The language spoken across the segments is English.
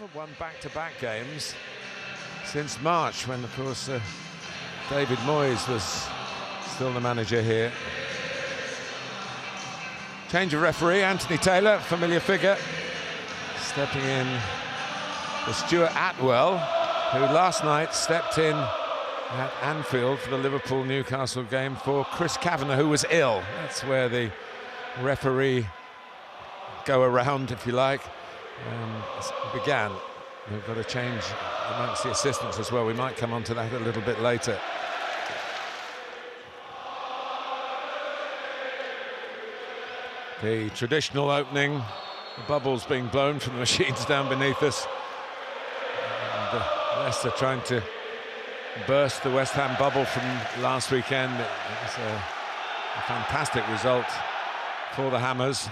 haven't won back-to-back games since March, when, of course, David Moyes was still the manager here. Change of referee, Anthony Taylor, familiar figure, stepping in for Stuart Atwell, who last night stepped in at Anfield for the Liverpool-Newcastle game for Chris Kavanagh, who was ill. That's where the referee go-around, if you like, began. We've got a change amongst the assistants as well. We might come on to that a little bit later. The traditional opening, the bubbles being blown from the machines down beneath us. And, Leicester trying to burst the West Ham bubble from last weekend. It was a fantastic result for the Hammers.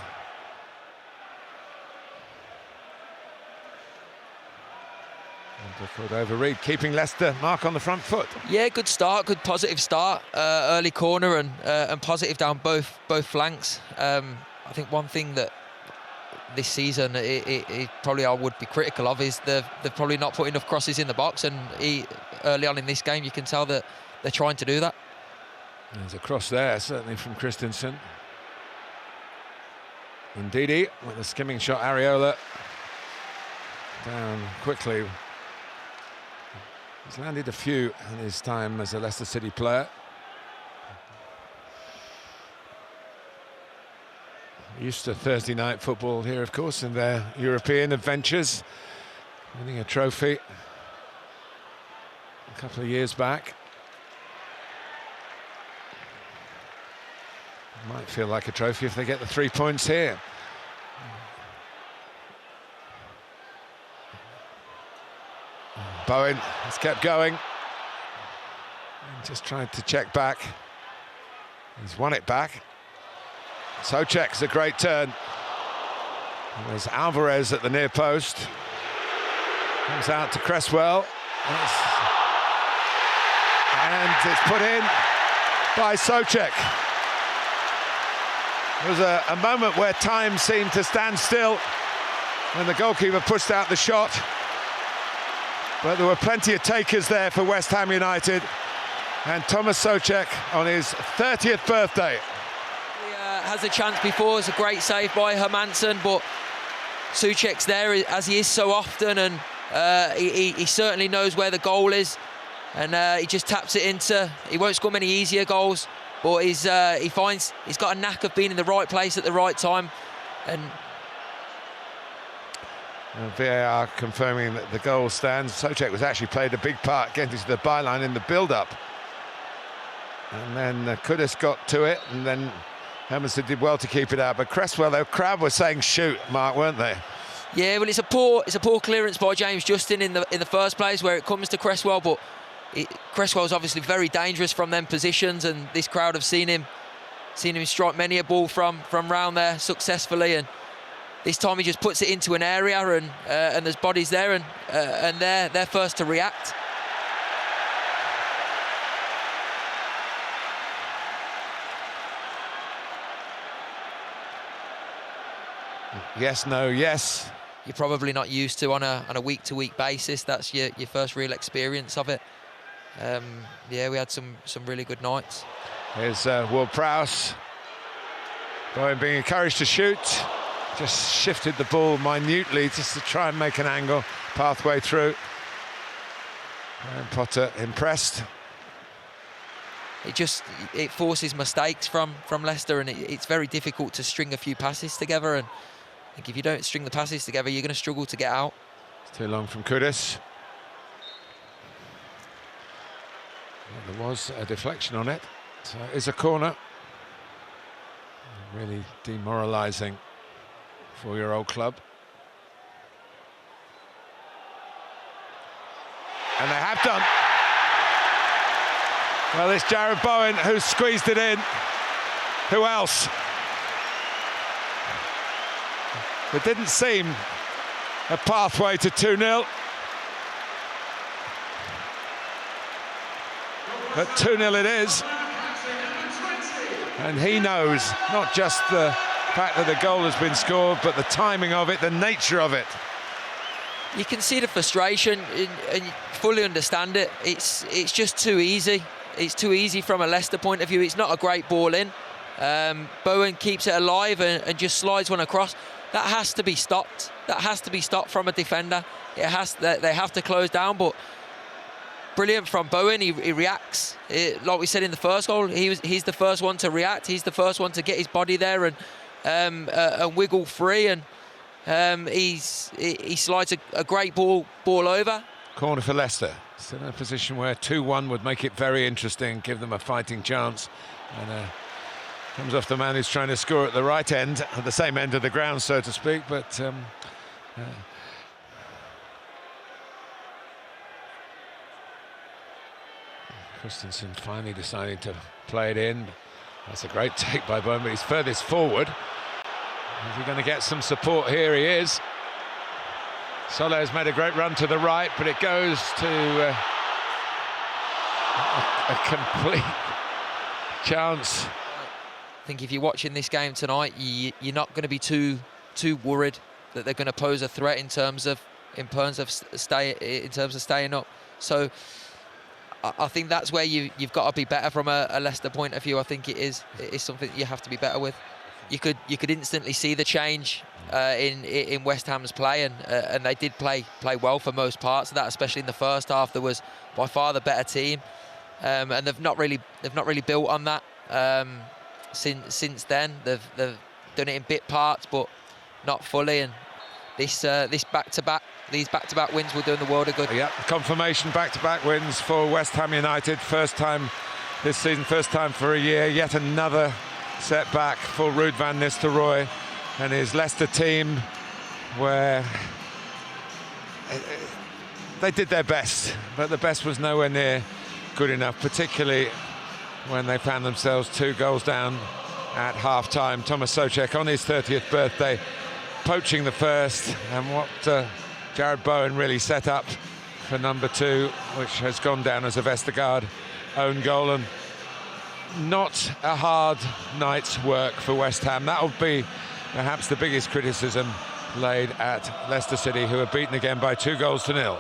And over Reed, keeping Leicester mark on the front foot. Yeah, good start, good positive start. Early corner and positive down both flanks. I think one thing that this season it probably I would be critical of is they've probably not put enough crosses in the box, and early on in this game you can tell that they're trying to do that. There's a cross there, certainly from Christensen. Ndidi with a skimming shot, Areola down quickly. He's landed a few in his time as a Leicester City player. Used to Thursday night football here, of course, in their European adventures, winning a trophy a couple of years back. Might feel like a trophy if they get the 3 points here. Bowen has kept going and just tried to check back. He's won it back. Soucek's a great turn. There's Alvarez at the near post. Comes out to Cresswell. And it's put in by Soucek. There was a moment where time seemed to stand still when the goalkeeper pushed out the shot. But there were plenty of takers there for West Ham United. And Thomas Soucek on his 30th birthday. Has a chance before. It's a great save by Hermansen, but Soucek's there as he is so often, and he certainly knows where the goal is, and he just taps it into. He won't score many easier goals, but he's got a knack of being in the right place at the right time. And VAR confirming that the goal stands. Soucek was actually played a big part getting to the byline in the build-up, and then Kudus got to it, and then Hermansen did well to keep it out, but Cresswell, the crowd were saying shoot, Mark, weren't they? Yeah, well, it's a poor clearance by James Justin in the first place where it comes to Cresswell, but Cresswell's obviously very dangerous from them positions, and this crowd have seen him strike many a ball from round there successfully, and this time he just puts it into an area, and there's bodies there, and they're first to react. Yes, no, yes. You're probably not used to on a week-to-week basis. That's your first real experience of it. Yeah, we had some really good nights. Here's ward-prowse. Bowen being encouraged to shoot. Just shifted the ball minutely just to try and make an angle, pathway through. And Potter impressed. It forces mistakes from Leicester, and it's very difficult to string a few passes together, and I think if you don't string the passes together, you're going to struggle to get out. It's too long from Kudus. Well, there was a deflection on it, so it is a corner. Really demoralising for your old club. And they have done. Well, it's Jarrod Bowen who squeezed it in. Who else? There didn't seem a pathway to 2-0. But 2-0 it is. And he knows not just the fact that the goal has been scored, but the timing of it, the nature of it. You can see the frustration and you fully understand it. It's just too easy. It's too easy from a Leicester point of view. It's not a great ball in. Bowen keeps it alive and just slides one across. That has to be stopped. That has to be stopped from a defender. They have to close down, but brilliant from Bowen. He reacts. Like we said in the first goal, he's the first one to react. He's the first one to get his body there and wiggle free, and he slides a great ball over. Corner for Leicester. Still in a position where 2-1 would make it very interesting, give them a fighting chance. And comes off the man who's trying to score at the right end, at the same end of the ground, so to speak. But Christensen finally deciding to play it in. That's a great take by Bowen, but he's furthest forward. Is he going to get some support? Here he is. Soler's made a great run to the right, but it goes to a complete chance. I think if you're watching this game tonight, you're not going to be too worried that they're going to pose a threat in terms of staying up. So I think that's where you've got to be better from a Leicester point of view. I think it is something you have to be better with. You could instantly see the change in West Ham's play, and they did play well for most parts of that, especially in the first half. There was by far the better team, and they've not really built on that since then. They've done it in bit parts, but not fully. And these back-to-back wins will do the world of good. Yeah, confirmation back-to-back wins for West Ham United. First time this season, first time for a year. Yet another setback for Ruud van Nistelrooy and his Leicester team, where they did their best, but the best was nowhere near good enough, particularly when they found themselves 2 goals down at half-time. Thomas Soucek on his 30th birthday, poaching the first, and what Jarrod Bowen really set up for number 2, which has gone down as a Vestergaard own goal. And not a hard night's work for West Ham. That'll be perhaps the biggest criticism laid at Leicester City, who are beaten again by 2 goals to 0.